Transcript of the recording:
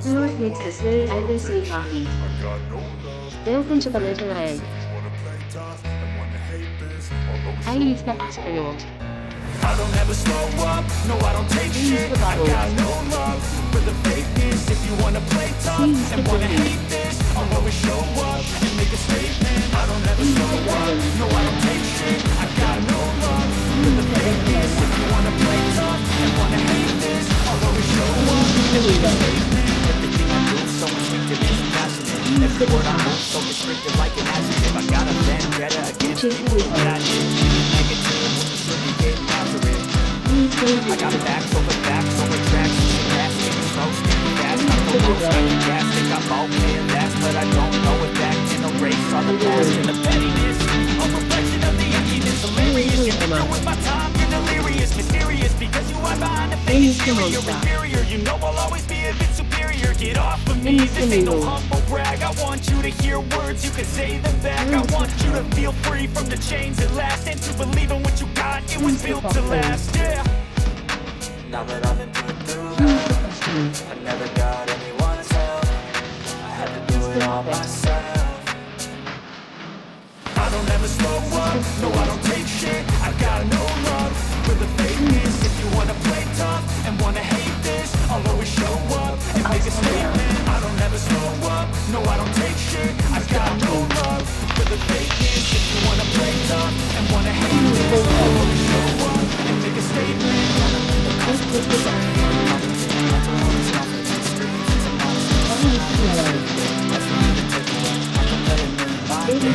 Your kids is very endlessly happy. Welcome to the literary. I use the hospital. I don't ever slow up, no I don't take shit. I got no love for the fakeness. If you wanna play tough and wanna hate this, I'll always show up and make a statement. I don't ever slow up, no I don't take shit. I got no love for the fakeness. If you wanna play tough and wanna hate this, I'll always show up and make a statement. Everything I do so instinctive and passionate. Every word I move so restricted like an adjective. I got a vendetta against people that I did. Negative when you should be getting after it. I got facts over tracks. Fast, getting slow, speaking fast. I'm the most sarcastic. I'm all paying last, but I don't know if that can erase all the past and the pettiness. A reflection of the emptiness. Hilarious, you're with my time. You're delirious, mysterious, because you are behind the face. You're inferior. You know I'll always be a bit superior. Get off of me. This ain't no humble brag. I want you to hear words. You can say them back. I want you to feel free from the chains that last, and to believe in what you got. It was built to last. Yeah. Now that I've been through that, I never got anyone's help. I had to do it all myself. I don't ever slow up, no I don't take shit. I got no love for the fakeness. If you wanna play tough and wanna hate this, I'll always show up and make a statement. I don't ever slow up, no I don't take shit. I got no love for the fakeness. If you wanna play tough and wanna hate this, I'll always show up and make a statement. Baby,